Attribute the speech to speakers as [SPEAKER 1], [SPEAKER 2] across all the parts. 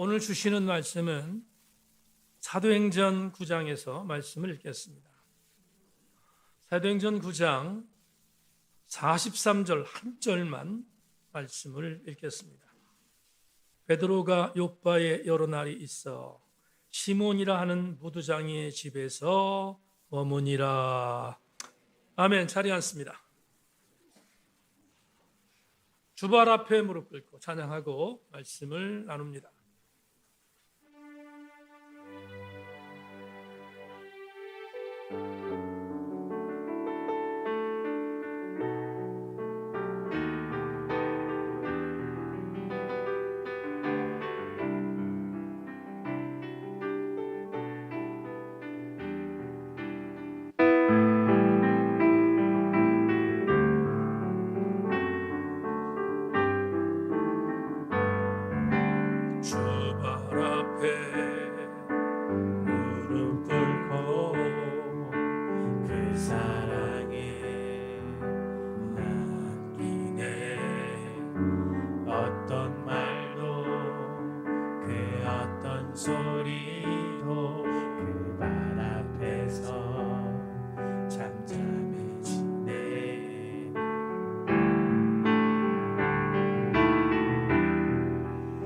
[SPEAKER 1] 오늘 주시는 말씀은 사도행전 9장에서 말씀을 읽겠습니다. 사도행전 9장 43절 한 절만 말씀을 읽겠습니다. 베드로가 요빠에 여러 날이 있어 시몬이라 하는 무두장이의 집에서 머무니라. 아멘. 자리에 앉습니다. 주발 앞에 무릎 꿇고 찬양하고 말씀을 나눕니다.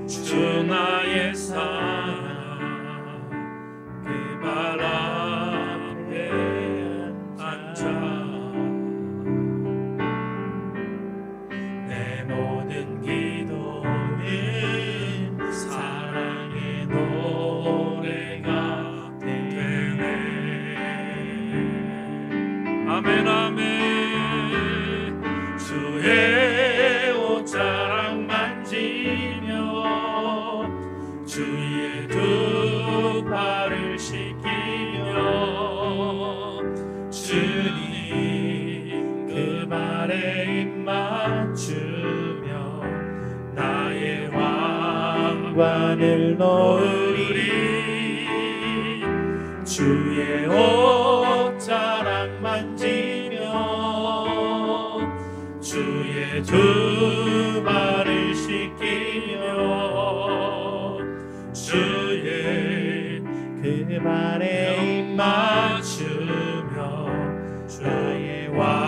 [SPEAKER 1] 주 나의 사랑 그 발 앞에 앉아 내 모든 기도는 사랑의 노래가 되네. 아멘 아멘. 주의 옷자락 만지며 주의 두 발을 씻기며 주님 그 발에 입 맞추며 나의 왕관을 놓으리. 주의 옷자락 만지며 주의 두 발을 씻기며 주의 그 발에 입 맞추며 나의 왕관을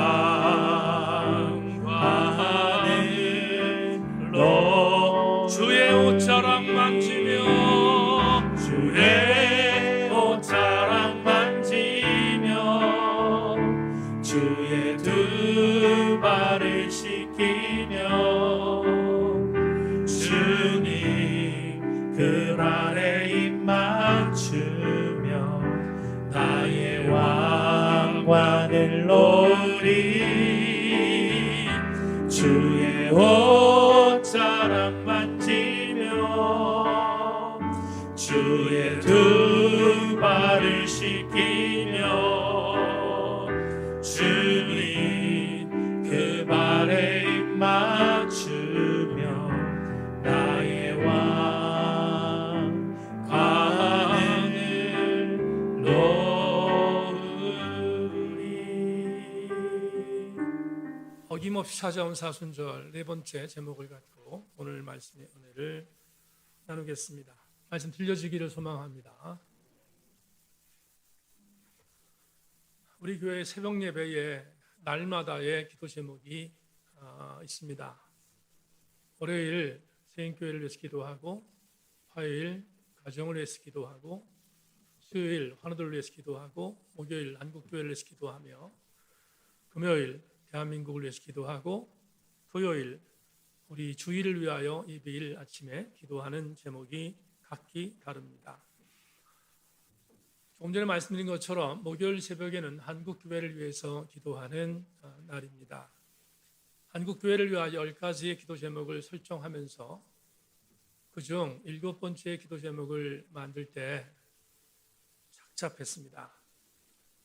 [SPEAKER 1] 놓. 주의 옷자락 만지며 주의 옷자락 만지며 주의 두 발을 씻기며 주님 그 발에 입 맞추며 나의 왕관을 놓으리. 주의 옷자락 만지며 주의 두 발을 씻기며 주님 그 발에 입 맞추며 나의 왕관을 놓으리. 어김없이 찾아온 사순절 네 번째 제목을 갖고 오늘 말씀의 은혜를 나누겠습니다. 말씀 들려지기를 소망합니다. 우리 교회 새벽 예배에 날마다의 기도 제목이 있습니다. 월요일 세인교회를 위해서 기도하고, 화요일 가정을 위해서 기도하고, 수요일 환우들을 위해서 기도하고, 목요일 한국교회를 위해서 기도하며, 금요일 대한민국을 위해서 기도하고, 토요일 우리 주일을 위하여 예배일 아침에 기도하는 제목이 각기 다릅니다. 조금 전에 말씀드린 것처럼 목요일 새벽에는 한국교회를 위해서 기도하는 날입니다. 한국교회를 위하여 10가지의 기도 제목을 설정하면서 그중 7번째 기도 제목을 만들 때 착잡했습니다.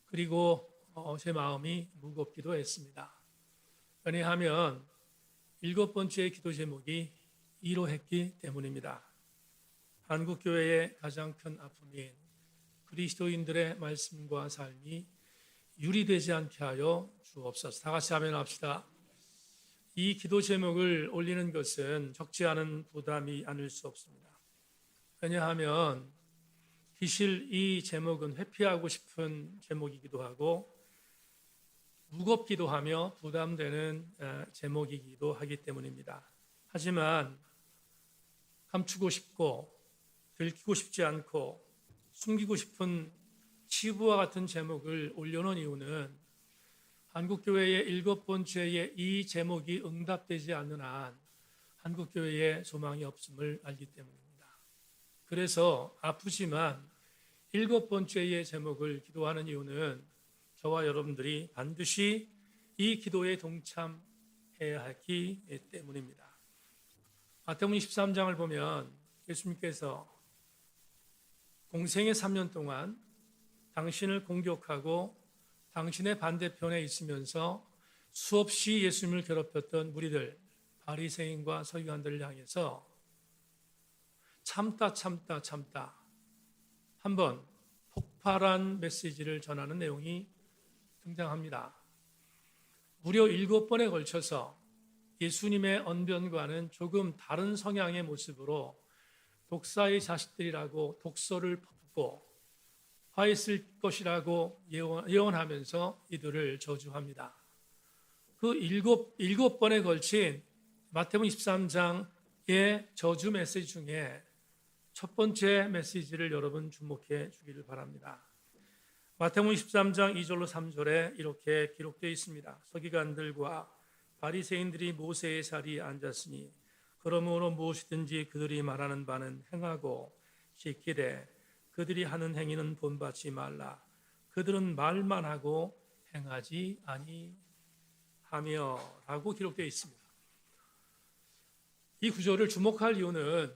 [SPEAKER 1] 그리고 제 마음이 무겁기도 했습니다. 왜냐하면 7번째 기도 제목이 이로했기 때문입니다. 한국교회의 가장 큰 아픔인 그리스도인들의 말씀과 삶이 유리되지 않게 하여 주옵소서. 다 같이 아멘 합시다. 이 기도 제목을 올리는 것은 적지 않은 부담이 아닐 수 없습니다. 왜냐하면 기실 이 제목은 회피하고 싶은 제목이기도 하고 무겁기도 하며 부담되는 제목이기도 하기 때문입니다. 하지만 감추고 싶고 들키고 싶지 않고 숨기고 싶은 치부와 같은 제목을 올려놓은 이유는 한국교회의 7번째의 이 제목이 응답되지 않는 한 한국교회에 소망이 없음을 알기 때문입니다. 그래서 아프지만 7번째의 제목을 기도하는 이유는 저와 여러분들이 반드시 이 기도에 동참해야 하기 때문입니다. 마태복음 23장을 보면 예수님께서 공생의 3년 동안 당신을 공격하고 당신의 반대편에 있으면서 수없이 예수님을 괴롭혔던 무리들, 바리새인과 서기관들을 향해서 참다 한번 폭발한 메시지를 전하는 내용이 등장합니다. 무려 7번에 걸쳐서 예수님의 언변과는 조금 다른 성향의 모습으로 독사의 자식들이라고 독서를 퍼붓고 화 있을 것이라고 예언하면서 이들을 저주합니다. 그 7번에 걸친 마태복음 23장의 저주 메시지 중에 첫 번째 메시지를 여러분 주목해 주기를 바랍니다. 마태복음 23장 2절로 3절에 이렇게 기록되어 있습니다. 서기관들과 바리새인들이 모세의 자리에 앉았으니 그러므로 무엇이든지 그들이 말하는 바는 행하고 지키되 그들이 하는 행위는 본받지 말라. 그들은 말만 하고 행하지 아니하며 라고 기록되어 있습니다. 이 구절을 주목할 이유는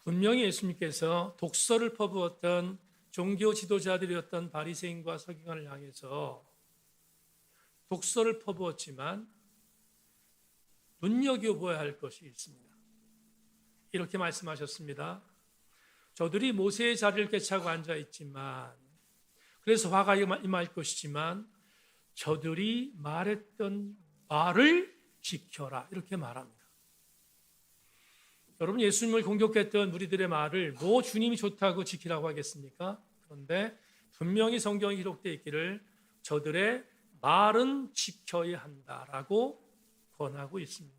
[SPEAKER 1] 분명히 예수님께서 독서를 퍼부었던 종교 지도자들이었던 바리새인과 서기관을 향해서 독서를 퍼부었지만 눈여겨보아야 할 것이 있습니다. 이렇게 말씀하셨습니다. 저들이 모세의 자리를 꿰차고 앉아있지만 그래서 화가 임할 것이지만 저들이 말했던 말을 지켜라 이렇게 말합니다. 여러분 예수님을 공격했던 무리들의 말을 뭐 주님이 좋다고 지키라고 하겠습니까? 그런데 분명히 성경에 기록되어 있기를 저들의 말은 지켜야 한다라고 권하고 있습니다.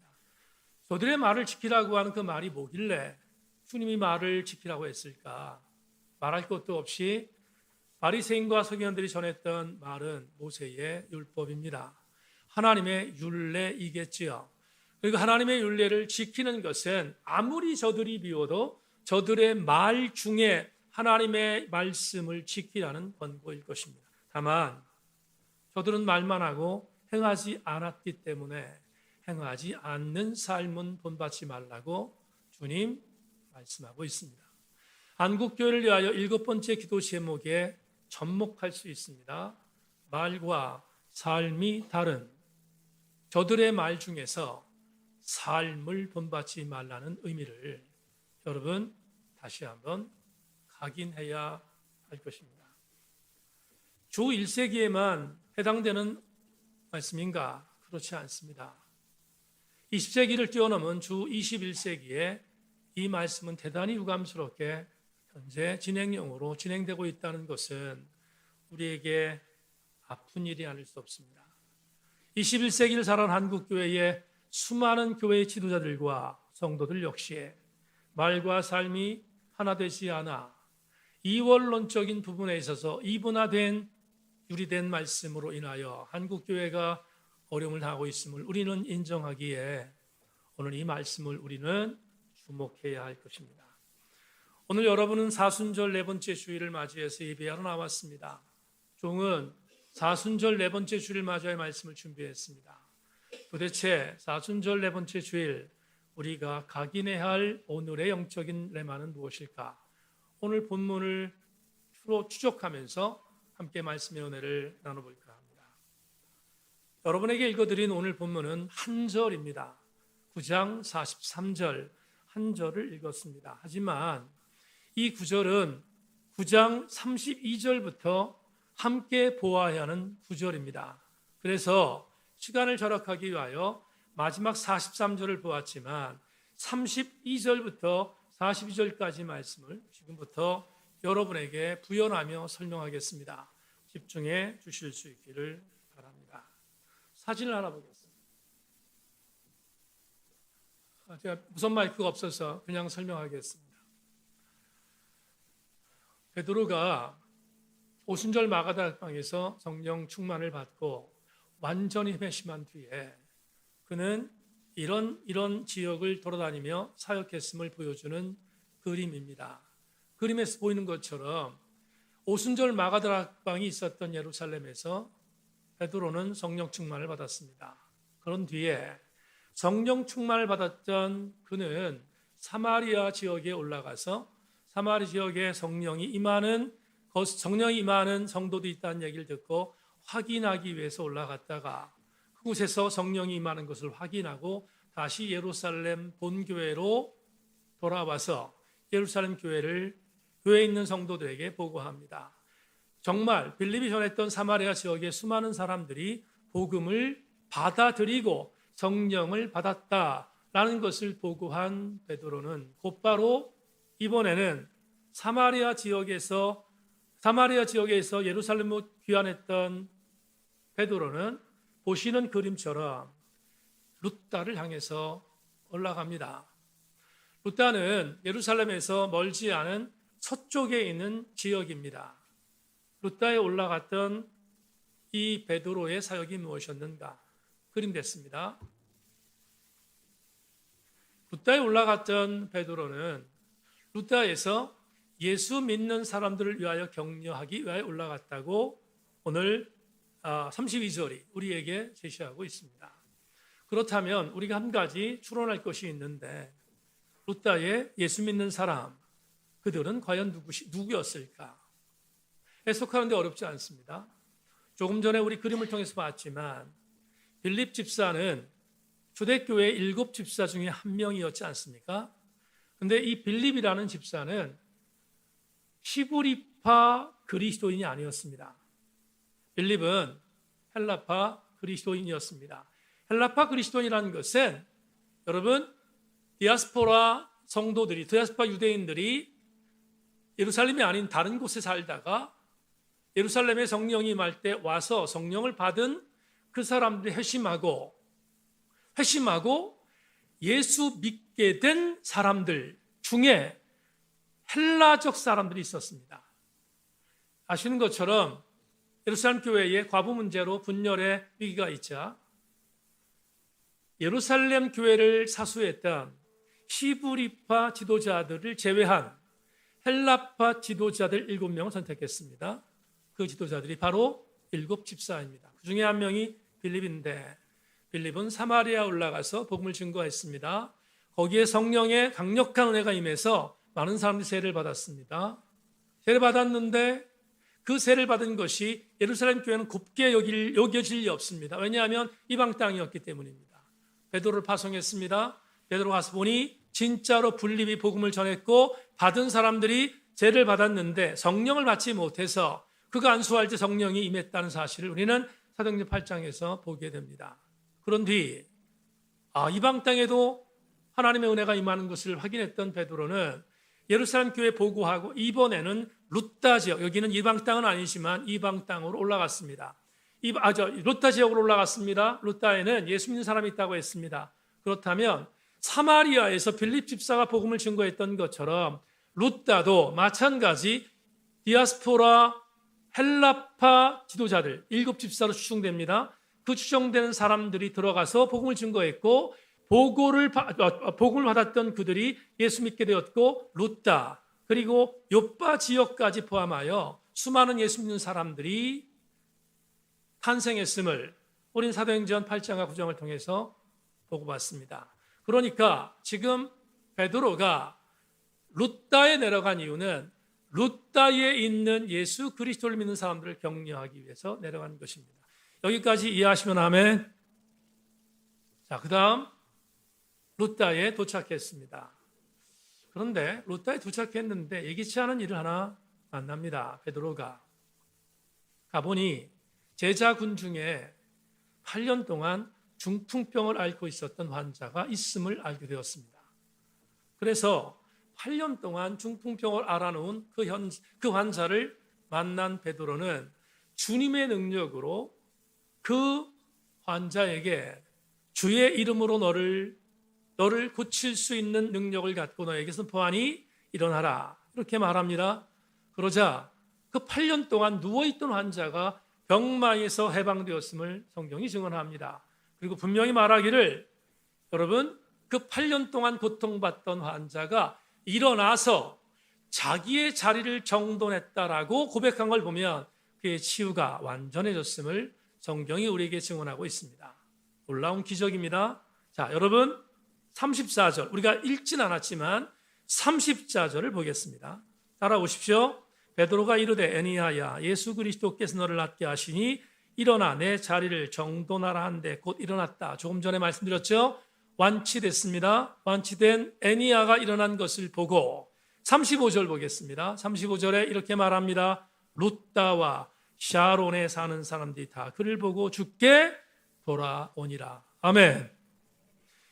[SPEAKER 1] 저들의 말을 지키라고 하는 그 말이 뭐길래 주님이 말을 지키라고 했을까? 말할 것도 없이 바리새인과 서기관들이 전했던 말은 모세의 율법입니다. 하나님의 율례이겠지요. 그리고 하나님의 율례를 지키는 것은 아무리 저들이 미워도 저들의 말 중에 하나님의 말씀을 지키라는 권고일 것입니다. 다만 저들은 말만 하고 행하지 않았기 때문에 행하지 않는 삶은 본받지 말라고 주님 말씀하고 있습니다. 한국교회를 위하여 7번째 기도 제목에 접목할 수 있습니다. 말과 삶이 다른 저들의 말 중에서 삶을 본받지 말라는 의미를 여러분 다시 한번 각인해야 할 것입니다. 주 1세기에만 해당되는 말씀인가? 그렇지 않습니다. 20세기를 뛰어넘은 주 21세기에 이 말씀은 대단히 유감스럽게 현재 진행형으로 진행되고 있다는 것은 우리에게 아픈 일이 아닐 수 없습니다. 21세기를 살아온 한국교회의 수많은 교회의 지도자들과 성도들 역시 말과 삶이 하나 되지 않아 이원론적인 부분에 있어서 이분화된 유리된 말씀으로 인하여 한국교회가 어려움을 당하고 있음을 우리는 인정하기에 오늘 이 말씀을 우리는 주목해야 할 것입니다. 오늘 여러분은 사순절 4번째 주일을 맞이해서 예배하러 나왔습니다. 종은 사순절 4번째 주일을 맞이할 말씀을 준비했습니다. 도대체 사순절 4번째 주일 우리가 각인해야 할 오늘의 영적인 레마는 무엇일까? 오늘 본문을 주로 추적하면서 함께 말씀의 은혜를 나눠볼까 합니다. 여러분에게 읽어드린 오늘 본문은 한 절입니다. 9장 43절 한 절을 읽었습니다. 하지만 이 구절은 9장 32절부터 함께 보아야 하는 구절입니다. 그래서 시간을 절약하기 위하여 마지막 43절을 보았지만 32절부터 42절까지 말씀을 지금부터 여러분에게 부연하며 설명하겠습니다. 집중해 주실 수 있기를 바랍니다. 사진을 하나 보겠습니다. 제가 무선 마이크가 없어서 그냥 설명하겠습니다. 베드로가 오순절 마가다락방에서 성령 충만을 받고 완전히 회심한 뒤에 그는 이런 지역을 돌아다니며 사역했음을 보여주는 그림입니다. 그림에서 보이는 것처럼 오순절 마가다락방이 있었던 예루살렘에서 베드로는 성령 충만을 받았습니다. 그런 뒤에 성령 충만을 받았던 그는 사마리아 지역에 올라가서 사마리아 지역에 성령이 임하는 성도도 있다는 얘기를 듣고 확인하기 위해서 올라갔다가 그곳에서 성령이 임하는 것을 확인하고 다시 예루살렘 본교회로 돌아와서 예루살렘 교회에 있는 성도들에게 보고합니다. 정말 빌립이 전했던 사마리아 지역의 수많은 사람들이 복음을 받아들이고 성령을 받았다라는 것을 보고한 베드로는 곧바로 이번에는 사마리아 지역에서 예루살렘으로 귀환했던 베드로는 보시는 그림처럼 룻다를 향해서 올라갑니다. 룻다는 예루살렘에서 멀지 않은 서쪽에 있는 지역입니다. 룻다에 올라갔던 이 베드로의 사역이 무엇이었는가? 그림됐습니다. 룻다에 올라갔던 베드로는 룻다에서 예수 믿는 사람들을 위하여 격려하기 위하여 올라갔다고 오늘 32절이 우리에게 제시하고 있습니다. 그렇다면 우리가 한 가지 추론할 것이 있는데 룻다에 예수 믿는 사람 그들은 과연 누구였을까? 해석하는데 어렵지 않습니다. 조금 전에 우리 그림을 통해서 봤지만 빌립 집사는 초대교회 7 집사 중에 한 명이었지 않습니까? 그런데 이 빌립이라는 집사는 히브리파 그리스도인이 아니었습니다. 빌립은 헬라파 그리스도인이었습니다. 헬라파 그리스도인이라는 것은 여러분 디아스포라 유대인들이 예루살렘이 아닌 다른 곳에 살다가 예루살렘에 성령이 임할 때 와서 성령을 받은 그 사람들이 회심하고 예수 믿게 된 사람들 중에 헬라적 사람들이 있었습니다. 아시는 것처럼 예루살렘 교회에 과부 문제로 분열의 위기가 있자 예루살렘 교회를 사수했던 히브리파 지도자들을 제외한 헬라파 지도자들 7명을 선택했습니다. 그 지도자들이 바로 7 집사입니다. 그 중에 한 명이 빌립인데 빌립은 사마리아 올라가서 복음을 증거했습니다. 거기에 성령의 강력한 은혜가 임해서 많은 사람들이 세례를 받았습니다. 세례를 받았는데 그 세례를 받은 것이 예루살렘 교회는 곱게 여겨질 리 없습니다. 왜냐하면 이방 땅이었기 때문입니다. 베드로를 파송했습니다. 베드로 가서 보니 진짜로 빌립이 복음을 전했고 받은 사람들이 세례를 받았는데 성령을 받지 못해서 그가 안수할 때 성령이 임했다는 사실을 우리는 사도행전 8장에서 보게 됩니다. 그런 뒤 이방 땅에도 하나님의 은혜가 임하는 것을 확인했던 베드로는 예루살렘 교회에 보고하고 이번에는 룻다 지역, 여기는 이방 땅은 아니지만 이방 땅으로 올라갔습니다. 룻다 지역으로 올라갔습니다. 룻다에는 예수 믿는 사람이 있다고 했습니다. 그렇다면 사마리아에서 빌립 집사가 복음을 증거했던 것처럼 룻다도 마찬가지 디아스포라 헬라파 지도자들 7 집사로 추정됩니다. 그 추정되는 사람들이 들어가서 복음을 증거했고 복음을 받았던 그들이 예수 믿게 되었고 룻다 그리고 요빠 지역까지 포함하여 수많은 예수 믿는 사람들이 탄생했음을 우린 사도행전 8장과 9장을 통해서 보고 봤습니다. 그러니까 지금 베드로가 룻다에 내려간 이유는 룻다에 있는 예수 그리스도를 믿는 사람들을 격려하기 위해서 내려간 것입니다. 여기까지 이해하시면 아멘. 자, 그 다음 룻다에 도착했습니다. 그런데 룻다에 도착했는데 예기치 않은 일을 하나 만납니다. 베드로가 가보니 제자군 중에 8년 동안 중풍병을 앓고 있었던 환자가 있음을 알게 되었습니다. 그래서 8년 동안 중풍병을 앓아놓은 그 환자를 만난 베드로는 주님의 능력으로 그 환자에게 주의 이름으로 너를 고칠 수 있는 능력을 갖고 너에게 선포하니 일어나라 이렇게 말합니다. 그러자 그 8년 동안 누워있던 환자가 병마에서 해방되었음을 성경이 증언합니다. 그리고 분명히 말하기를 여러분 그 8년 동안 고통받던 환자가 일어나서 자기의 자리를 정돈했다라고 고백한 걸 보면 그의 치유가 완전해졌음을 성경이 우리에게 증언하고 있습니다. 놀라운 기적입니다. 자, 여러분 34절 우리가 읽진 않았지만 30절을 보겠습니다. 따라오십시오. 베드로가 이르되 에니야야 예수 그리스도께서 너를 낫게 하시니 일어나 내 자리를 정돈하라 한데 곧 일어났다. 조금 전에 말씀드렸죠. 완치됐습니다. 완치된 에니야가 일어난 것을 보고 35절 보겠습니다. 35절에 이렇게 말합니다. 루다와 샤론에 사는 사람들이 다 그를 보고 주께 돌아오니라. 아멘.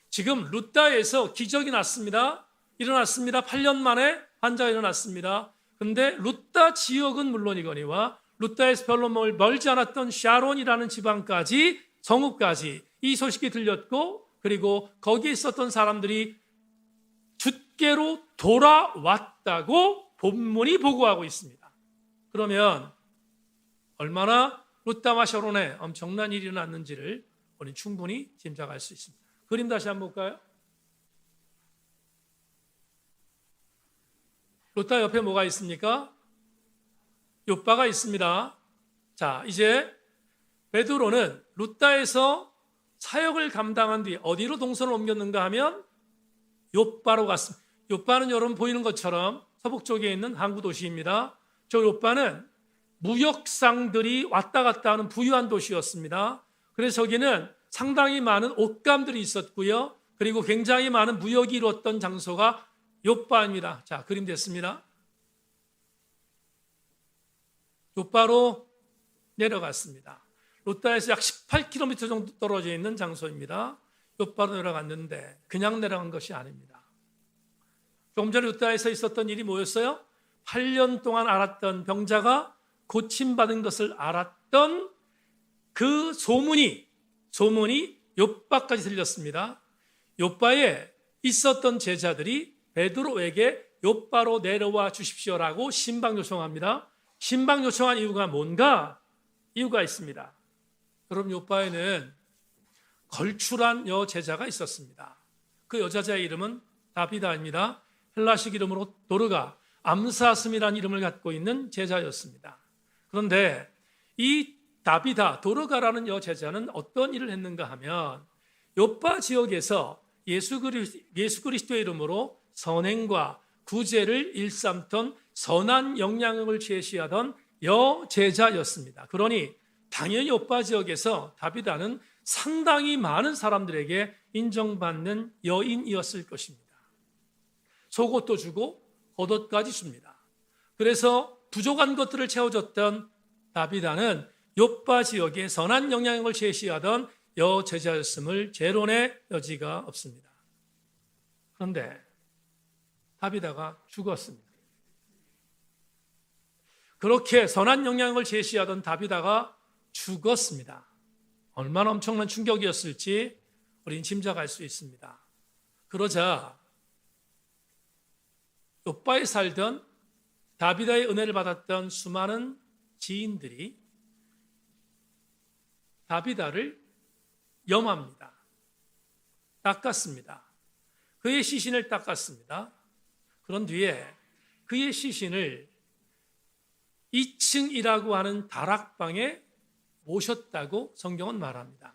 [SPEAKER 1] 지금 루다에서 기적이 났습니다. 일어났습니다. 8년 만에 환자가 일어났습니다. 그런데 루다 지역은 물론이거니와 루다에서 별로 멀지 않았던 샤론이라는 지방까지 성읍까지 이 소식이 들렸고 그리고 거기에 있었던 사람들이 주께로 돌아왔다고 본문이 보고하고 있습니다. 그러면 얼마나 루다와 샤론에 엄청난 일이 일어났는지를 우리는 충분히 짐작할 수 있습니다. 그림 다시 한번 볼까요? 루다 옆에 뭐가 있습니까? 욥바가 있습니다. 자, 이제 베드로는 루다에서 사역을 감당한 뒤 어디로 동선을 옮겼는가 하면 욥바로 갔습니다. 욥바는 여러분 보이는 것처럼 서북 쪽에 있는 항구 도시입니다. 저 욥바는 무역상들이 왔다 갔다 하는 부유한 도시였습니다. 그래서 저기는 상당히 많은 옷감들이 있었고요. 그리고 굉장히 많은 무역이 이루어졌던 장소가 욥바입니다. 자, 그림 됐습니다. 욥바로 내려갔습니다. 루다에서 약 18km 정도 떨어져 있는 장소입니다. 욥바로 내려갔는데 그냥 내려간 것이 아닙니다. 조금 전에 루다에서 있었던 일이 뭐였어요? 8년 동안 앓았던 병자가 고침받은 것을 알았던 그 소문이 욥바까지 들렸습니다. 욥바에 있었던 제자들이 베드로에게 욥바로 내려와 주십시오라고 신방 요청합니다. 신방 요청한 이유가 뭔가? 이유가 있습니다. 여러분 욥바에는 걸출한 여제자가 있었습니다. 그 여자의 이름은 다비다입니다. 헬라식 이름으로 도르가, 암사슴이라는 이름을 갖고 있는 제자였습니다. 그런데 이 다비다, 도르가라는 여제자는 어떤 일을 했는가 하면 욥바 지역에서 예수 그리스도의 이름으로 선행과 구제를 일삼던 선한 영향력을 제시하던 여제자였습니다. 그러니 당연히 욥바 지역에서 다비다는 상당히 많은 사람들에게 인정받는 여인이었을 것입니다. 속옷도 주고 겉옷까지 줍니다. 그래서 부족한 것들을 채워줬던 다비다는 욥바 지역에 선한 영향력을 제시하던 여제자였음을 재론의 여지가 없습니다. 그런데 다비다가 죽었습니다. 그렇게 선한 영향력을 제시하던 다비다가 죽었습니다. 얼마나 엄청난 충격이었을지 우리는 짐작할 수 있습니다. 그러자 욥바에 살던 다비다의 은혜를 받았던 수많은 지인들이 다비다를 염합니다. 닦았습니다. 그의 시신을 닦았습니다. 그런 뒤에 그의 시신을 2층이라고 하는 다락방에 모셨다고 성경은 말합니다.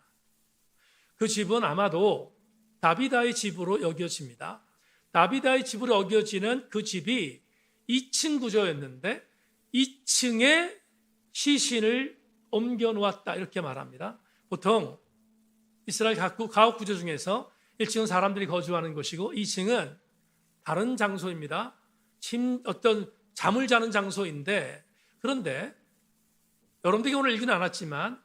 [SPEAKER 1] 그 집은 아마도 다비다의 집으로 여겨집니다. 다비다의 집으로 여겨지는 그 집이 2층 구조였는데 2층에 시신을 옮겨놓았다 이렇게 말합니다. 보통 이스라엘 가옥 구조 중에서 1층은 사람들이 거주하는 곳이고 2층은 다른 장소입니다. 어떤 잠을 자는 장소인데 그런데 여러분들이 오늘 읽지는 않았지만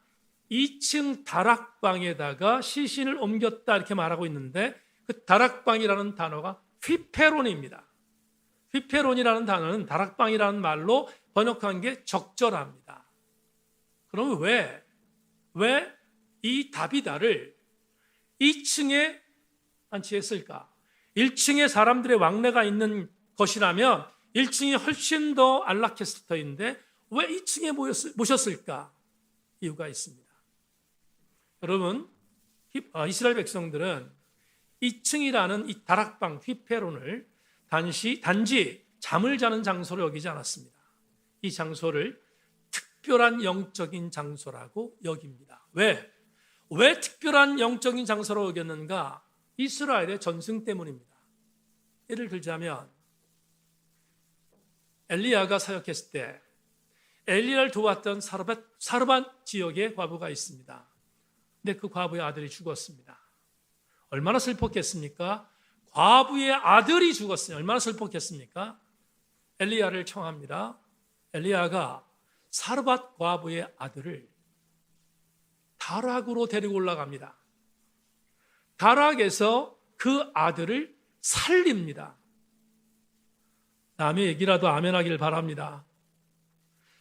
[SPEAKER 1] 2층 다락방에다가 시신을 옮겼다 이렇게 말하고 있는데 그 다락방이라는 단어가 휘페론입니다. 휘페론이라는 단어는 다락방이라는 말로 번역한 게 적절합니다. 그럼 왜 이 다비다를 2층에 안치했을까? 1층에 사람들의 왕래가 있는 것이라면 1층이 훨씬 더 안락했을 터인데 왜 2층에 모셨을까? 이유가 있습니다. 여러분, 이스라엘 백성들은 2층이라는 이 다락방 휘페론을 단지 잠을 자는 장소로 여기지 않았습니다. 이 장소를 특별한 영적인 장소라고 여깁니다. 왜 특별한 영적인 장소로 여겼는가? 이스라엘의 전승 때문입니다. 예를 들자면 엘리야가 사역했을 때 엘리야를 도왔던 사르밧 지역에 과부가 있습니다. 근데 그 과부의 아들이 죽었습니다. 얼마나 슬펐겠습니까? 과부의 아들이 죽었으니 얼마나 슬펐겠습니까? 엘리야를 청합니다. 엘리야가 사르밧 과부의 아들을 다락으로 데리고 올라갑니다. 다락에서 그 아들을 살립니다. 남의 얘기라도 아멘하기를 바랍니다.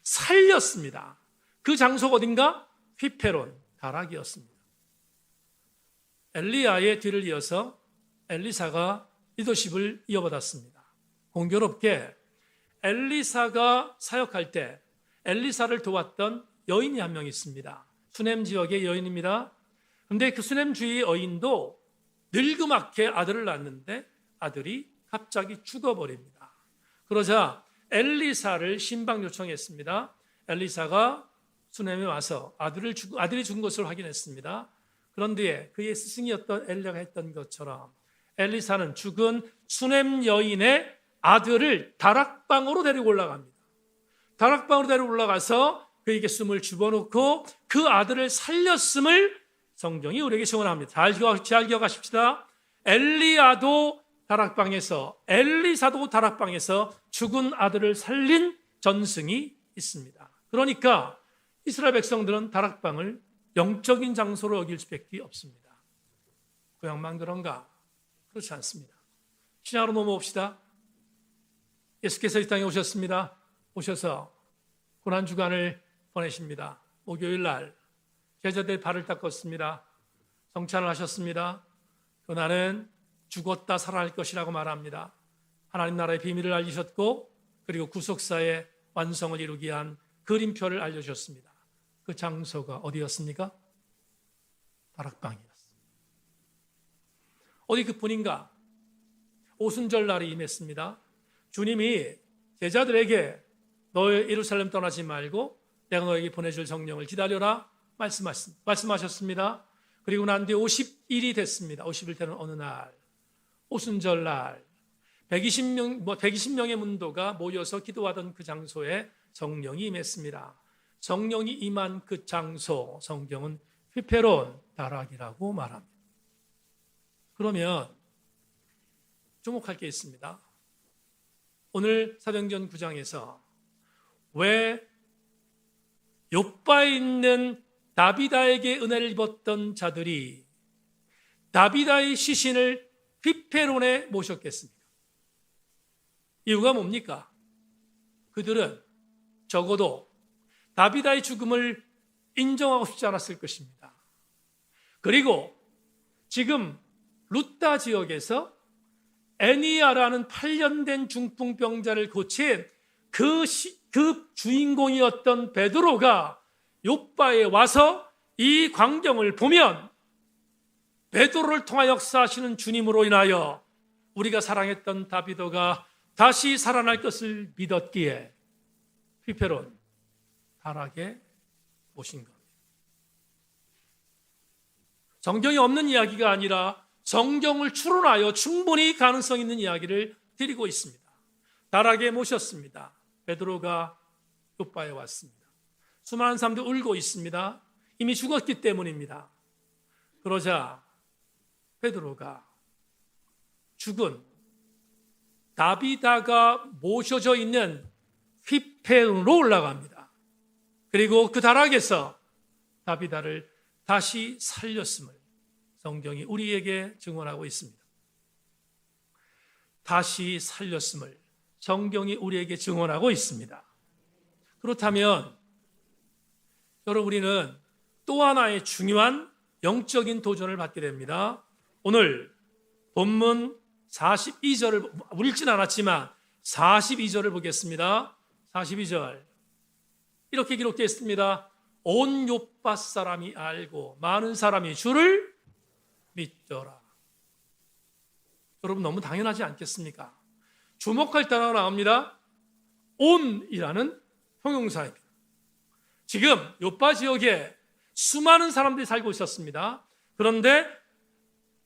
[SPEAKER 1] 살렸습니다. 그 장소가 어딘가? 휘페론, 다락이었습니다. 엘리야의 뒤를 이어서 엘리사가 리더십을 이어받았습니다. 공교롭게 엘리사가 사역할 때 엘리사를 도왔던 여인이 한 명 있습니다. 수넴 지역의 여인입니다. 그런데 그 수넴 주의 여인도 늙음하게 아들을 낳았는데 아들이 갑자기 죽어버립니다. 그러자 엘리사를 신방 요청했습니다. 엘리사가 수넴에 와서 아들이 죽은 것을 확인했습니다. 그런 뒤에 그의 스승이었던 엘리야가 했던 것처럼 엘리사는 죽은 수넴 여인의 아들을 다락방으로 데리고 올라갑니다. 다락방으로 데리고 올라가서 그에게 숨을 집어넣고 그 아들을 살렸음을 성경이 우리에게 증언합니다. 잘 기억하십시다. 엘리야도 다락방에서, 엘리사도 다락방에서 죽은 아들을 살린 전승이 있습니다. 그러니까 이스라엘 백성들은 다락방을 영적인 장소로 여길 수밖에 없습니다. 고향만 그런가? 그렇지 않습니다. 신약으로 넘어옵시다. 예수께서 이 땅에 오셨습니다. 오셔서 고난주간을 보내십니다. 목요일 날 제자들 발을 닦았습니다. 성찬을 하셨습니다. 그날은 죽었다 살아날 것이라고 말합니다. 하나님 나라의 비밀을 알리셨고 그리고 구속사의 완성을 이루기 위한 그림표를 알려주셨습니다. 그 장소가 어디였습니까? 다락방이었습니다. 어디 그뿐인가? 오순절 날이 임했습니다. 주님이 제자들에게 너 예루살렘 떠나지 말고 내가 너에게 보내줄 성령을 기다려라 말씀하셨습니다. 그리고 난 뒤에 50일이 됐습니다. 50일 되는 어느 날 오순절 날 120명의 문도가 모여서 기도하던 그 장소에 성령이 임했습니다. 성령이 임한 그 장소 성경은 휘페론 다락이라고 말합니다. 그러면 주목할 게 있습니다. 오늘 사도행전 9장에서 왜 욥바에 있는 다비다에게 은혜를 입었던 자들이 다비다의 시신을 휘페론에 모셨겠습니까? 이유가 뭡니까? 그들은 적어도 다비다의 죽음을 인정하고 싶지 않았을 것입니다. 그리고 지금 루타 지역에서 애니야라는 8년 된 중풍병자를 고친 그 주인공이었던 베드로가 욥바에 와서 이 광경을 보면 베드로를 통하 역사하시는 주님으로 인하여 우리가 사랑했던 다비도가 다시 살아날 것을 믿었기에 휘페론 다락에 오신 겁니다. 성경이 없는 이야기가 아니라 성경을 추론하여 충분히 가능성 있는 이야기를 드리고 있습니다. 다락에 모셨습니다. 베드로가 욥바에 왔습니다. 수많은 사람들이 울고 있습니다. 이미 죽었기 때문입니다. 그러자 베드로가 죽은 다비다가 모셔져 있는 휘페론으로 올라갑니다. 그리고 그 다락에서 다비다를 다시 살렸음을 성경이 우리에게 증언하고 있습니다. 다시 살렸음을 성경이 우리에게 증언하고 있습니다. 그렇다면 여러분, 우리는 또 하나의 중요한 영적인 도전을 받게 됩니다. 오늘 본문 42절을 읽진 않았지만 42절을 보겠습니다. 42절 이렇게 기록되어 있습니다. 온 요파 사람이 알고 많은 사람이 주를 믿더라. 여러분, 너무 당연하지 않겠습니까? 주목할 단어가 나옵니다. 온이라는 형용사입니다. 지금 요파 지역에 수많은 사람들이 살고 있었습니다. 그런데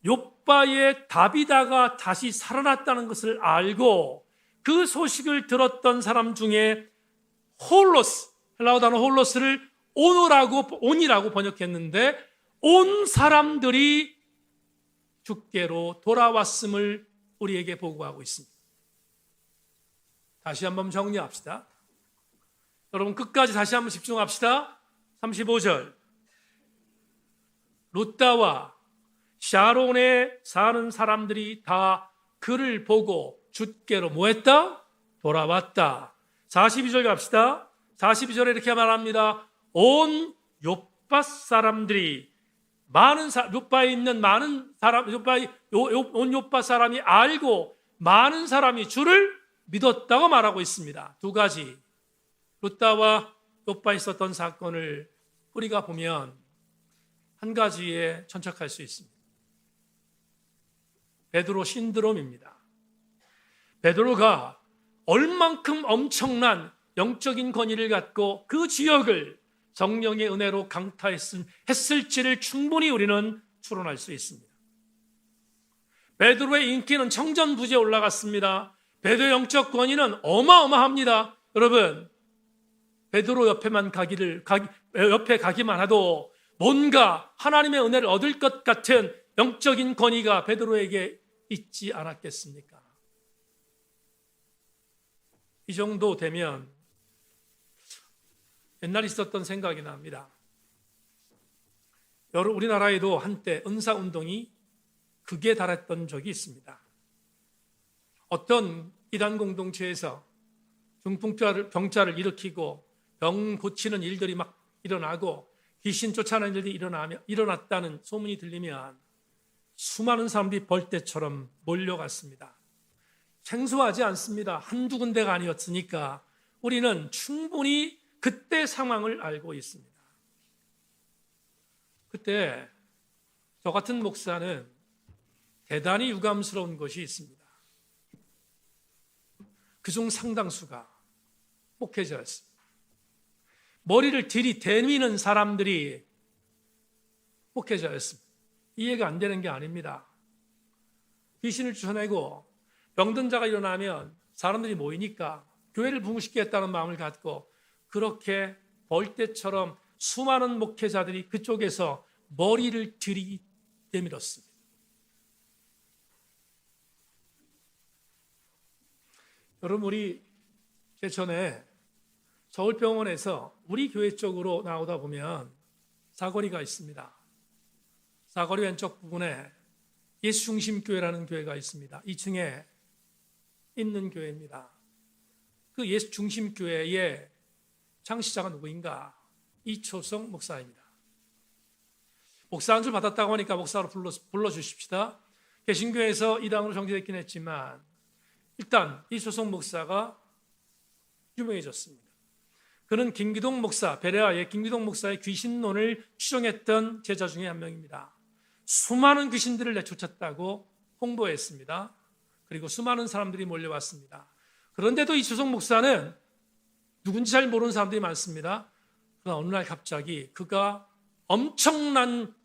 [SPEAKER 1] 요파의 다비다가 다시 살아났다는 것을 알고 그 소식을 들었던 사람 중에 홀로스, 헬라어 단어 홀로스를 온이라고 번역했는데 온 사람들이 주께로 돌아왔음을 우리에게 보고하고 있습니다. 다시 한번 정리합시다. 여러분, 끝까지 다시 한번 집중합시다. 35절 룻다와 샤론에 사는 사람들이 다 그를 보고 주께로 뭐했다? 돌아왔다. 42절 갑시다. 42절에 이렇게 말합니다. 온 요파 사람들이 요파에 있는 많은 사람, 온 요파 사람이 알고 많은 사람이 주를 믿었다고 말하고 있습니다. 두 가지, 룻다와 요파에 있었던 사건을 우리가 보면 한 가지에 천착할 수 있습니다. 베드로 신드롬입니다. 베드로가 얼만큼 엄청난 영적인 권위를 갖고 그 지역을 성령의 은혜로 강타했을지를 충분히 우리는 추론할 수 있습니다. 베드로의 인기는 청전부지에 올라갔습니다. 베드로의 영적 권위는 어마어마합니다. 여러분, 베드로 옆에 가기만 해도 뭔가 하나님의 은혜를 얻을 것 같은 영적인 권위가 베드로에게 있지 않았겠습니까? 이 정도 되면 옛날에 있었던 생각이 납니다. 우리나라에도 한때 은사운동이 극에 달했던 적이 있습니다. 어떤 이단 공동체에서 중풍병자를 일으키고 병 고치는 일들이 막 일어나고 귀신 쫓아내는 일들이 일어났다는 소문이 들리면 수많은 사람들이 벌떼처럼 몰려갔습니다. 생소하지 않습니다. 한두 군데가 아니었으니까 우리는 충분히 그때 상황을 알고 있습니다. 그때 저 같은 목사는 대단히 유감스러운 것이 있습니다. 그중 상당수가 목회자였습니다. 머리를 들이대미는 사람들이 목회자였습니다. 이해가 안 되는 게 아닙니다. 귀신을 쫓아내고 병든 자가 일어나면 사람들이 모이니까 교회를 부흥시키겠다는 마음을 갖고 그렇게 벌떼처럼 수많은 목회자들이 그쪽에서 머리를 들이대밀었습니다. 여러분, 우리 제천에 서울병원에서 우리 교회 쪽으로 나오다 보면 사거리가 있습니다. 사거리 왼쪽 부분에 예수중심교회라는 교회가 있습니다. 2층에 있는 교회입니다. 그 예수중심교회의 창시자가 누구인가? 이초성 목사입니다. 목사 한 줄 받았다고 하니까 목사로 불러주십시다. 개신교회에서 이당으로 정제됐긴 했지만 일단 이초성 목사가 유명해졌습니다. 그는 김기동 목사, 베레아의 김기동 목사의 귀신론을 추종했던 제자 중에 한 명입니다. 수많은 귀신들을 내쫓았다고 홍보했습니다. 그리고 수많은 사람들이 몰려왔습니다. 그런데도 이초성 목사는 누군지 잘 모르는 사람들이 많습니다. 그러나 어느 날 갑자기 그가 엄청난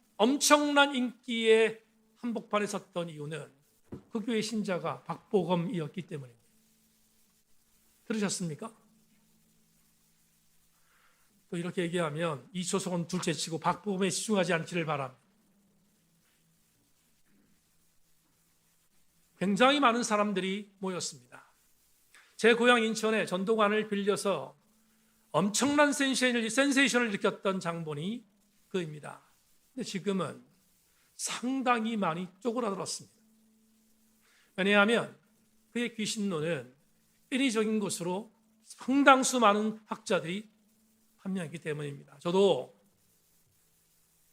[SPEAKER 1] 인기의 한복판에 섰던 이유는 그 교회 신자가 박보검이었기 때문입니다. 들으셨습니까? 또 이렇게 얘기하면 이초성은 둘째치고 박보검에 집중하지 않기를 바랍니다. 굉장히 많은 사람들이 모였습니다. 제 고향 인천에 전도관을 빌려서 엄청난 센세이션을 일으켰던 장본이 그입니다. 근데 지금은 상당히 많이 쪼그라들었습니다. 왜냐하면 그의 귀신론은 인위적인 것으로 상당수 많은 학자들이 판명했기 때문입니다. 저도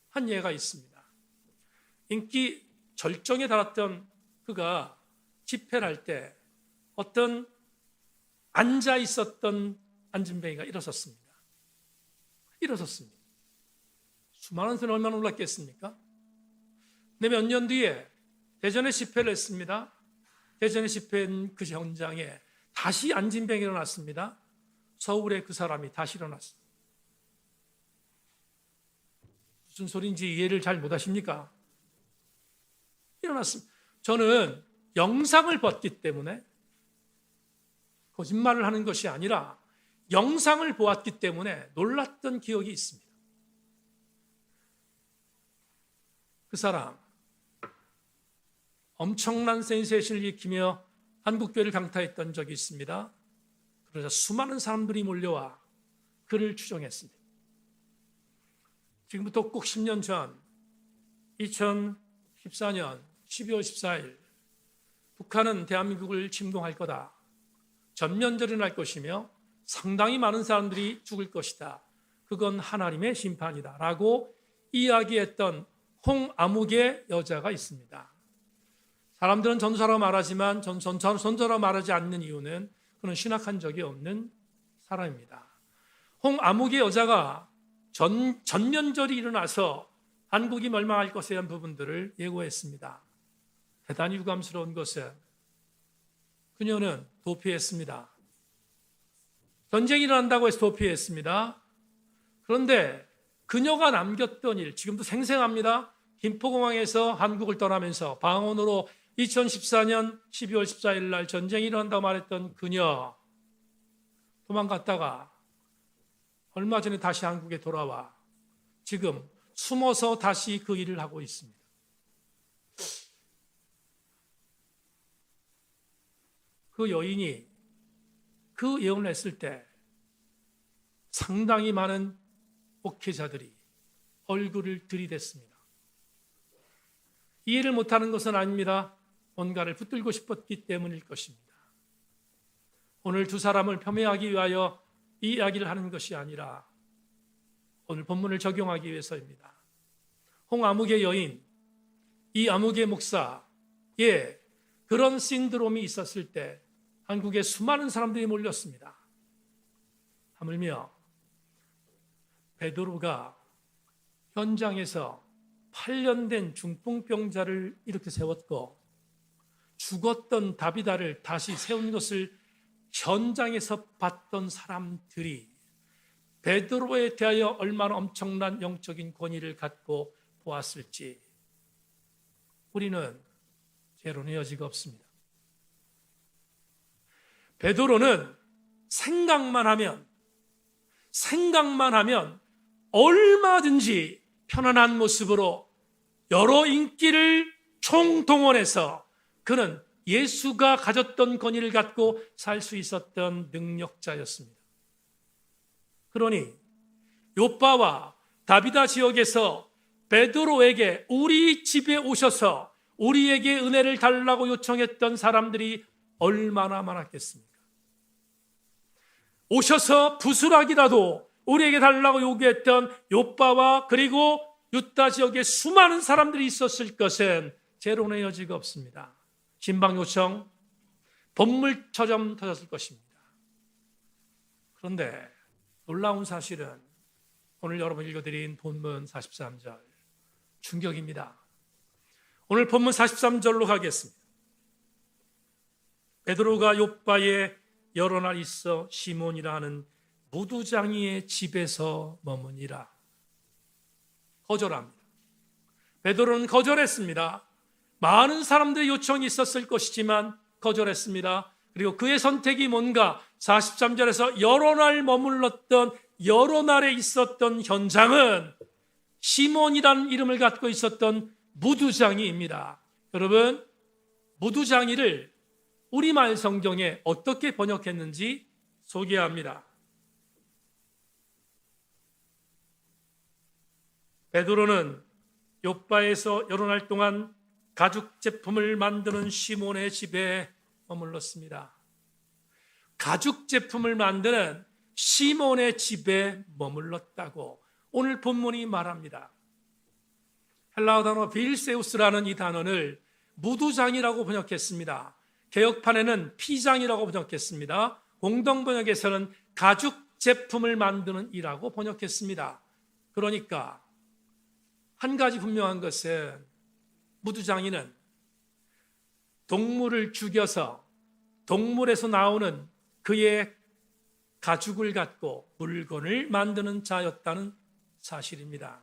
[SPEAKER 1] 한 예가 있습니다. 인기 절정에 달했던 그가 집회를 할 때 어떤 앉아 있었던 안진뱅이가 일어섰습니다. 수많은 사람이 얼마나 놀랐겠습니까? 근데 몇 년 뒤에 대전에 집회를 했습니다. 대전에 집회한 그 현장에 다시 안진뱅이가 일어났습니다. 서울에 그 사람이 다시 일어났습니다. 무슨 소리인지 이해를 잘 못하십니까? 일어났습니다. 저는 영상을 봤기 때문에 거짓말을 하는 것이 아니라 영상을 보았기 때문에 놀랐던 기억이 있습니다. 그 사람 엄청난 센세이션을 일으키며 한국교회를 강타했던 적이 있습니다. 그러자 수많은 사람들이 몰려와 그를 추종했습니다. 지금부터 꼭 10년 전 2014년 12월 14일 북한은 대한민국을 침공할 거다. 전면전이 날 것이며 상당히 많은 사람들이 죽을 것이다. 그건 하나님의 심판이다. 라고 이야기했던 홍아묵의 여자가 있습니다. 사람들은 전도사라고 말하지만 전도사라고 말하지 않는 이유는 그는 신학한 적이 없는 사람입니다. 홍아묵의 여자가 전면전이 일어나서 한국이 멸망할 것에 대한 부분들을 예고했습니다. 대단히 유감스러운 것은 그녀는 도피했습니다. 전쟁이 일어난다고 해서 도피했습니다. 그런데 그녀가 남겼던 일, 지금도 생생합니다. 김포공항에서 한국을 떠나면서 방언으로 2014년 12월 14일 날 전쟁이 일어난다고 말했던 그녀, 도망갔다가 얼마 전에 다시 한국에 돌아와 지금 숨어서 다시 그 일을 하고 있습니다. 그 여인이 그 예언을 했을 때 상당히 많은 목회자들이 얼굴을 들이댔습니다. 이해를 못하는 것은 아닙니다. 뭔가를 붙들고 싶었기 때문일 것입니다. 오늘 두 사람을 폄훼하기 위하여 이 이야기를 하는 것이 아니라 오늘 본문을 적용하기 위해서입니다. 홍아묵의 여인, 이 아묵의 목사에 그런 신드롬이 있었을 때 한국에 수많은 사람들이 몰렸습니다. 하물며 베드로가 현장에서 8년 된 중풍병자를 이렇게 세웠고 죽었던 다비다를 다시 세운 것을 현장에서 봤던 사람들이 베드로에 대하여 얼마나 엄청난 영적인 권위를 갖고 보았을지 우리는 제로는 여지가 없습니다. 베드로는 생각만 하면 얼마든지 편안한 모습으로 여러 인기를 총동원해서 그는 예수가 가졌던 권위를 갖고 살 수 있었던 능력자였습니다. 그러니 요빠와 다비다 지역에서 베드로에게 우리 집에 오셔서 우리에게 은혜를 달라고 요청했던 사람들이 얼마나 많았겠습니까? 오셔서 부스락이라도 우리에게 달라고 요구했던 요빠와 그리고 유다 지역에 수많은 사람들이 있었을 것은 제로의 여지가 없습니다. 신방 요청, 법물처럼 터졌을 것입니다. 그런데 놀라운 사실은 오늘 여러분 읽어드린 본문 43절 충격입니다. 오늘 본문 43절로 가겠습니다. 베드로가 요빠에 여러 날 있어 시몬이라 하는 무두장이의 집에서 머무니라. 거절합니다. 베드로는 거절했습니다. 많은 사람들의 요청이 있었을 것이지만 거절했습니다. 그리고 그의 선택이 뭔가 43절에서 여러 날 머물렀던 여러 날에 있었던 현장은 시몬이라는 이름을 갖고 있었던 무두장이입니다. 여러분, 무두장이를 우리말 성경에 어떻게 번역했는지 소개합니다. 베드로는 요빠에서 여러 날 동안 가죽 제품을 만드는 시몬의 집에 머물렀습니다. 가죽 제품을 만드는 시몬의 집에 머물렀다고 오늘 본문이 말합니다. 헬라어 단어 빌세우스라는 이 단어를 무두장이라고 번역했습니다. 개역판에는 피장이라고 번역했습니다. 공동번역에서는 가죽 제품을 만드는 이라고 번역했습니다. 그러니까 한 가지 분명한 것은 무두장이는 동물을 죽여서 동물에서 나오는 그의 가죽을 갖고 물건을 만드는 자였다는 사실입니다.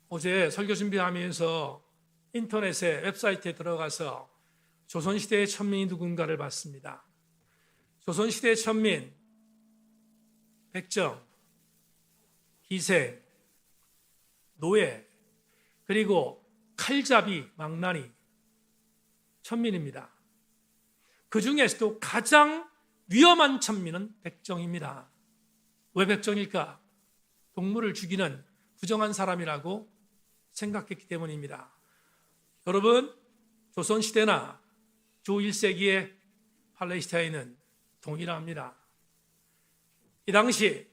[SPEAKER 1] 어제 설교 준비하면서 인터넷에 웹사이트에 들어가서 조선시대의 천민이 누군가를 봤습니다. 조선시대의 천민, 백정, 기생, 노예, 그리고 칼잡이, 망나니, 천민입니다. 그 중에서도 가장 위험한 천민은 백정입니다. 왜 백정일까? 동물을 죽이는 부정한 사람이라고 생각했기 때문입니다. 여러분, 조선시대나 조 1세기의 팔레스타인은 동일합니다. 이 당시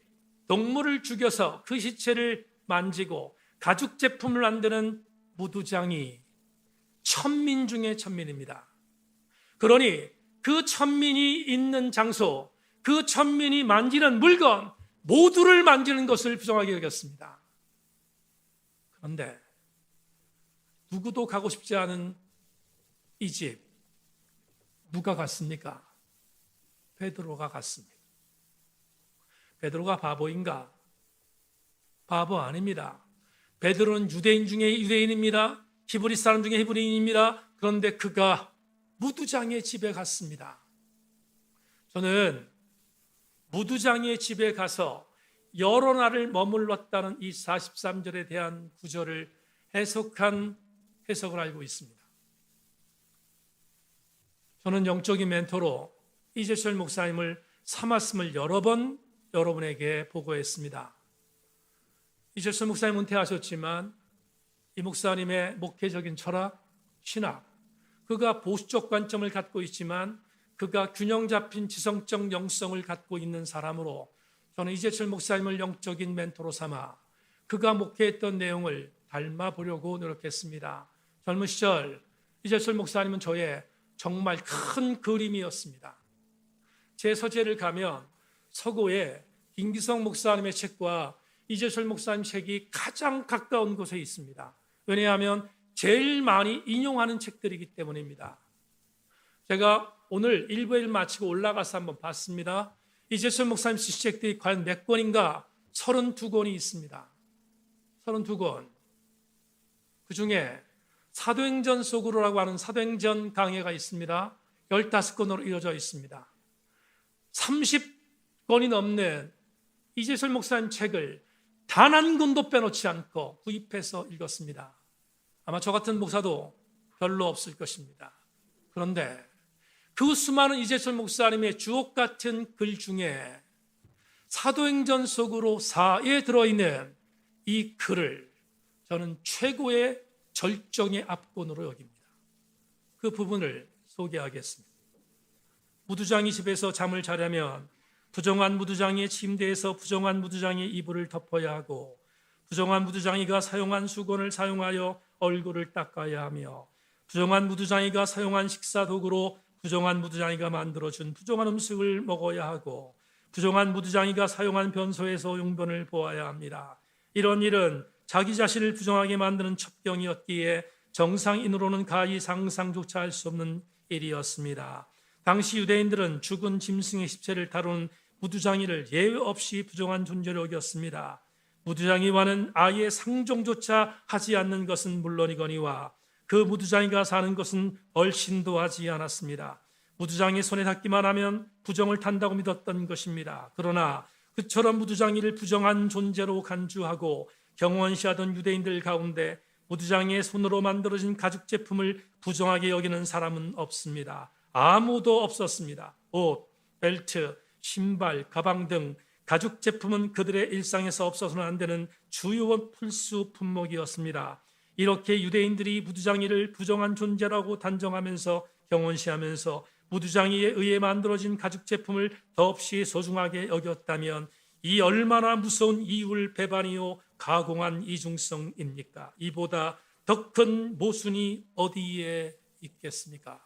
[SPEAKER 1] 동물을 죽여서 그 시체를 만지고 가죽 제품을 만드는 무두장이 천민 중의 천민입니다. 그러니 그 천민이 있는 장소, 그 천민이 만지는 물건 모두를 만지는 것을 부정하게 여겼습니다. 그런데 누구도 가고 싶지 않은 이 집, 누가 갔습니까? 베드로가 갔습니다. 베드로가 바보인가? 바보 아닙니다. 베드로는 유대인 중에 유대인입니다. 히브리 사람 중에 히브리인입니다. 그런데 그가 무두장의 집에 갔습니다. 저는 무두장의 집에 가서 여러 날을 머물렀다는 이 43절에 대한 구절을 해석을 알고 있습니다. 저는 영적인 멘토로 이재철 목사님을 삼았음을 여러 번 여러분에게 보고했습니다. 이재철 목사님 은퇴하셨지만 이 목사님의 목회적인 철학, 신학, 그가 보수적 관점을 갖고 있지만 그가 균형 잡힌 지성적 영성을 갖고 있는 사람으로 저는 이재철 목사님을 영적인 멘토로 삼아 그가 목회했던 내용을 닮아보려고 노력했습니다. 젊은 시절 이재철 목사님은 저의 정말 큰 그림이었습니다. 제 서재를 가면 서고에 김기성 목사님의 책과 이재철 목사님 책이 가장 가까운 곳에 있습니다. 왜냐하면 제일 많이 인용하는 책들이기 때문입니다. 제가 오늘 1부를 마치고 올라가서 한번 봤습니다. 이재철 목사님 쓰신 책들이 과연 몇 권인가? 32권이 있습니다. 32권. 그 중에 사도행전 속으로라고 하는 사도행전 강해가 있습니다. 15권으로 이루어져 있습니다. 30권이 넘는 이재철 목사님 책을 단 한 권도 빼놓지 않고 구입해서 읽었습니다. 아마 저 같은 목사도 별로 없을 것입니다. 그런데 그 수많은 이재철 목사님의 주옥 같은 글 중에 사도행전 속으로 4에 들어있는 이 글을 저는 최고의 절정의 압권으로 여깁니다. 그 부분을 소개하겠습니다. 무두장이 집에서 잠을 자려면 부정한 무두장이의 침대에서 부정한 무두장이의 이불을 덮어야 하고 부정한 무두장이가 사용한 수건을 사용하여 얼굴을 닦아야 하며 부정한 무두장이가 사용한 식사 도구로 부정한 무두장이가 만들어준 부정한 음식을 먹어야 하고 부정한 무두장이가 사용한 변소에서 용변을 보아야 합니다. 이런 일은 자기 자신을 부정하게 만드는 첩경이었기에 정상인으로는 가히 상상조차 할 수 없는 일이었습니다. 당시 유대인들은 죽은 짐승의 시체를 다루는 무두장이를 예외 없이 부정한 존재로 여겼습니다. 무두장이와는 아예 상종조차 하지 않는 것은 물론이거니와 그 무두장이가 사는 것은 얼씬도 하지 않았습니다. 무두장이 손에 닿기만 하면 부정을 탄다고 믿었던 것입니다. 그러나 그처럼 무두장이를 부정한 존재로 간주하고 경원시하던 유대인들 가운데 무두장이의 손으로 만들어진 가죽 제품을 부정하게 여기는 사람은 없습니다. 아무도 없었습니다. 옷, 벨트, 신발, 가방 등 가죽 제품은 그들의 일상에서 없어서는 안 되는 주요 필수 품목이었습니다. 이렇게 유대인들이 무두장이를 부정한 존재라고 단정하면서 경원시하면서 무두장이에 의해 만들어진 가죽 제품을 더없이 소중하게 여겼다면 이 얼마나 무서운 이율 배반이요 가공한 이중성입니까? 이보다 더 큰 모순이 어디에 있겠습니까?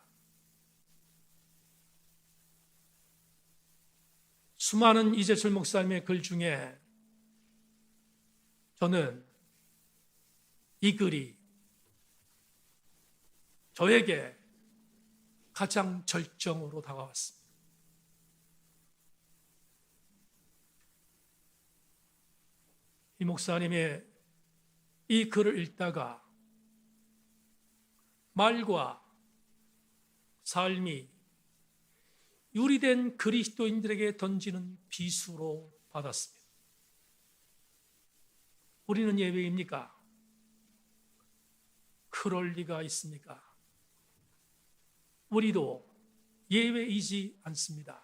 [SPEAKER 1] 수많은 이재철 목사님의 글 중에 저는 이 글이 저에게 가장 절정으로 다가왔습니다. 이 목사님의 이 글을 읽다가 말과 삶이 유리된 그리스도인들에게 던지는 비수로 받았습니다. 우리는 예외입니까? 그럴 리가 있습니까? 우리도 예외이지 않습니다.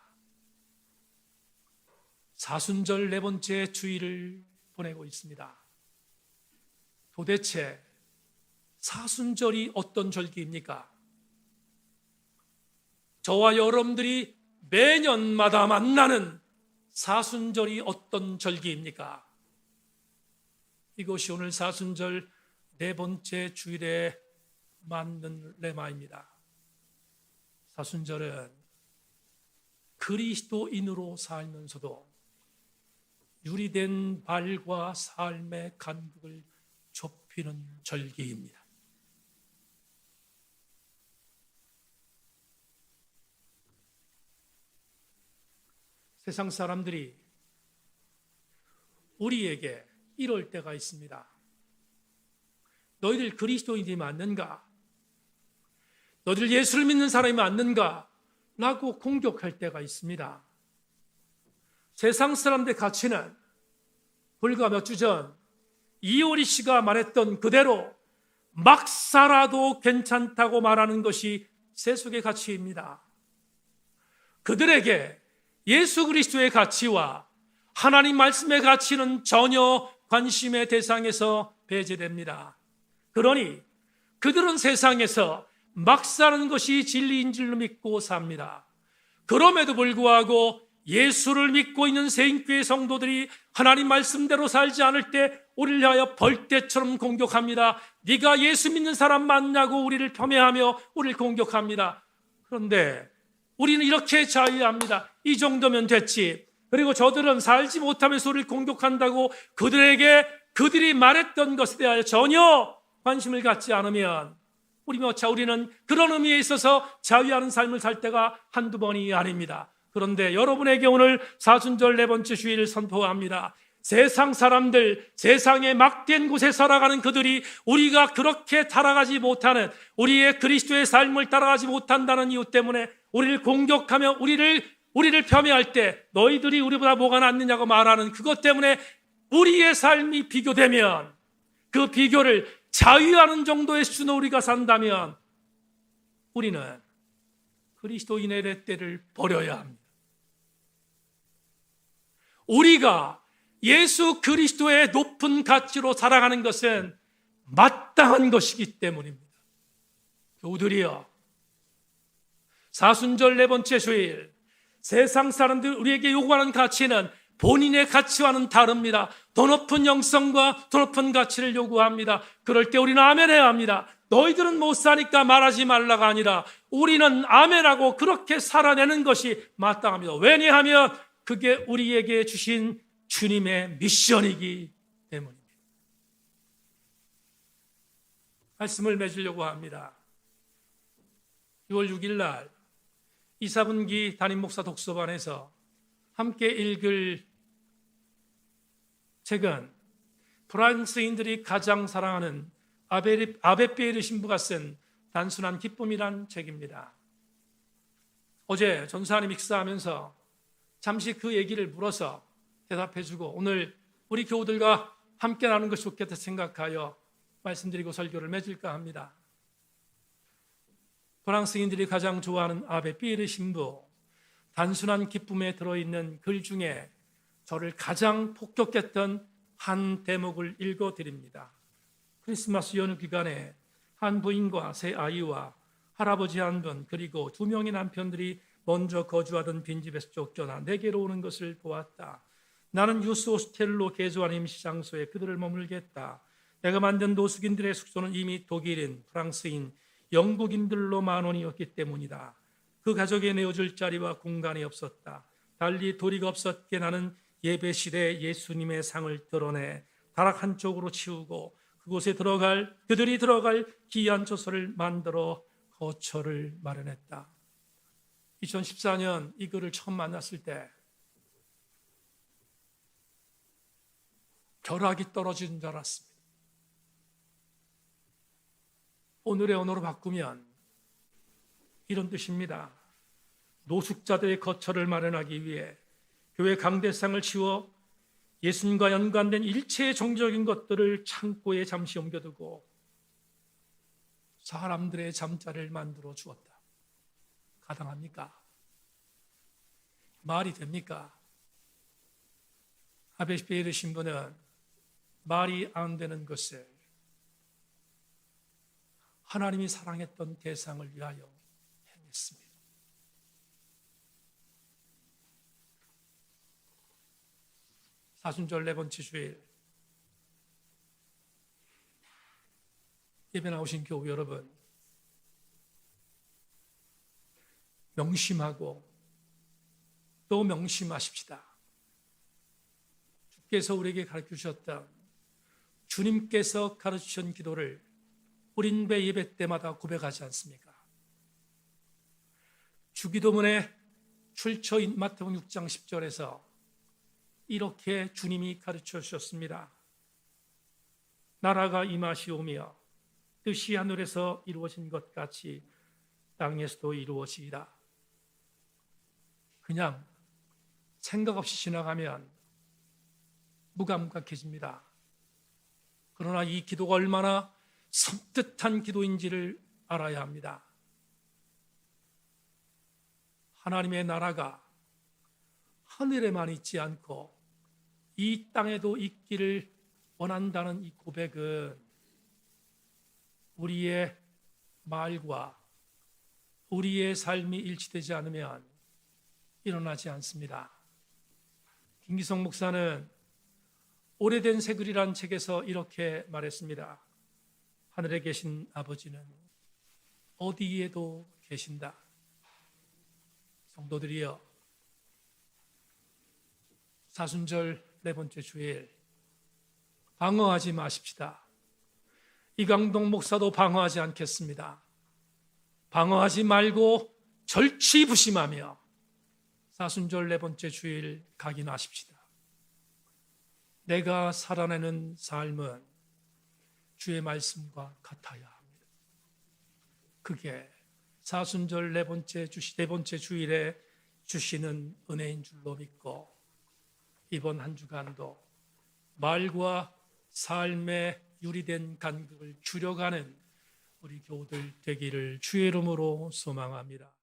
[SPEAKER 1] 사순절 네 번째 주일을 보내고 있습니다. 도대체 사순절이 어떤 절기입니까? 저와 여러분들이 매년마다 만나는 사순절이 어떤 절기입니까? 이것이 오늘 사순절 네 번째 주일에 맞는 레마입니다. 사순절은 그리스도인으로 살면서도 유리된 발과 삶의 간극을 좁히는 절기입니다. 세상 사람들이 우리에게 이럴 때가 있습니다. 너희들 그리스도인이 맞는가? 너희들 예수를 믿는 사람이 맞는가? 라고 공격할 때가 있습니다. 세상 사람들의 가치는 불과 몇 주 전 이효리 씨가 말했던 그대로 막 살아도 괜찮다고 말하는 것이 세속의 가치입니다. 그들에게 예수 그리스도의 가치와 하나님 말씀의 가치는 전혀 관심의 대상에서 배제됩니다. 그러니 그들은 세상에서 막 사는 것이 진리인 줄로 믿고 삽니다. 그럼에도 불구하고 예수를 믿고 있는 새인교회 성도들이 하나님 말씀대로 살지 않을 때 우리를 위하여 벌떼처럼 공격합니다. 네가 예수 믿는 사람 맞냐고 우리를 폄훼하며 우리를 공격합니다. 그런데 우리는 이렇게 자유합니다. 이 정도면 됐지. 그리고 저들은 살지 못하면서 우리를 공격한다고 그들에게 그들이 말했던 것에 대하여 전혀 관심을 갖지 않으면 우리는 그런 의미에 있어서 자유하는 삶을 살 때가 한두 번이 아닙니다. 그런데 여러분에게 오늘 사순절 네 번째 주일을 선포합니다. 세상 사람들, 세상의 막된 곳에 살아가는 그들이 우리가 그렇게 따라가지 못하는, 우리의 그리스도의 삶을 따라가지 못한다는 이유 때문에 우리를 공격하며 우리를 폄훼할 때 너희들이 우리보다 뭐가 낫느냐고 말하는 그것 때문에 우리의 삶이 비교되면, 그 비교를 자유하는 정도의 수준으로 우리가 산다면 우리는 그리스도인의 레떼를 버려야 합니다. 우리가 예수 그리스도의 높은 가치로 살아가는 것은 마땅한 것이기 때문입니다. 교우들이여, 사순절 네 번째 주일, 세상 사람들 우리에게 요구하는 가치는 본인의 가치와는 다릅니다. 더 높은 영성과 더 높은 가치를 요구합니다. 그럴 때 우리는 아멘해야 합니다. 너희들은 못 사니까 말하지 말라가 아니라 우리는 아멘하고 그렇게 살아내는 것이 마땅합니다. 왜냐하면 그게 우리에게 주신 주님의 미션이기 때문입니다. 말씀을 맺으려고 합니다. 6월 6일 날 이사분기 담임 목사 독서반에서 함께 읽을 책은 프랑스인들이 가장 사랑하는 아베 피에르 신부가 쓴 단순한 기쁨이란 책입니다. 어제 전사님 믹스하면서 잠시 그 얘기를 물어서 대답해주고 오늘 우리 교우들과 함께 나누는 것이 좋겠다 생각하여 말씀드리고 설교를 맺을까 합니다. 프랑스인들이 가장 좋아하는 아베 피에르 신부, 단순한 기쁨에 들어있는 글 중에 저를 가장 폭격했던 한 대목을 읽어드립니다. 크리스마스 연휴 기간에 한 부인과 세 아이와 할아버지 한 분 그리고 2명의 남편들이 먼저 거주하던 빈집에서 쫓겨나 내게로 오는 것을 보았다. 나는 유스 호스텔로 개조한 임시 장소에 그들을 머물겠다. 내가 만든 노숙인들의 숙소는 이미 독일인, 프랑스인, 영국인들로 만원이었기 때문이다. 그 가족에 내어줄 자리와 공간이 없었다. 달리 도리가 없었기에 나는 예배실에 예수님의 상을 드러내 다락 한쪽으로 치우고 그들이 들어갈 기이한 조서를 만들어 거처를 마련했다. 2014년 이 글을 처음 만났을 때 벼락이 떨어지는 줄 알았습니다. 오늘의 언어로 바꾸면 이런 뜻입니다. 노숙자들의 거처를 마련하기 위해 교회 강대상을 치워 예수님과 연관된 일체의 종교적인 것들을 창고에 잠시 옮겨두고 사람들의 잠자리를 만들어 주었다. 가당합니까? 말이 됩니까? 아베시페에 이르신 분은 말이 안 되는 것을 하나님이 사랑했던 대상을 위하여 행했습니다. 사순절 4번째 주일 예배 나오신 교우 여러분, 명심하고 또 명심하십시다. 주께서 우리에게 가르쳐주셨던 주님께서 가르치신 기도를 우린 매 예배 때마다 고백하지 않습니까? 주기도문의 출처 마태복음 6장 10절에서 이렇게 주님이 가르쳐 주셨습니다. 나라가 임하시오며 뜻이 하늘에서 이루어진 것 같이 땅에서도 이루어지리라. 그냥 생각 없이 지나가면 무감각해집니다. 그러나 이 기도가 얼마나 섬뜩한 기도인지를 알아야 합니다. 하나님의 나라가 하늘에만 있지 않고 이 땅에도 있기를 원한다는 이 고백은 우리의 말과 우리의 삶이 일치되지 않으면 일어나지 않습니다. 김기성 목사는 오래된 새 글이란 책에서 이렇게 말했습니다. 하늘에 계신 아버지는 어디에도 계신다. 성도들이여, 사순절 4번째 주일 방어하지 마십시다. 이강동 목사도 방어하지 않겠습니다. 방어하지 말고 절치부심하며 사순절 4번째 주일 각인하십시다. 내가 살아내는 삶은 주의 말씀과 같아야 합니다. 그게 사순절 4번째 주일에 주시는 은혜인 줄로 믿고 이번 한 주간도 말과 삶의 유리된 간극을 줄여가는 우리 교우들 되기를 주의 이름으로 소망합니다.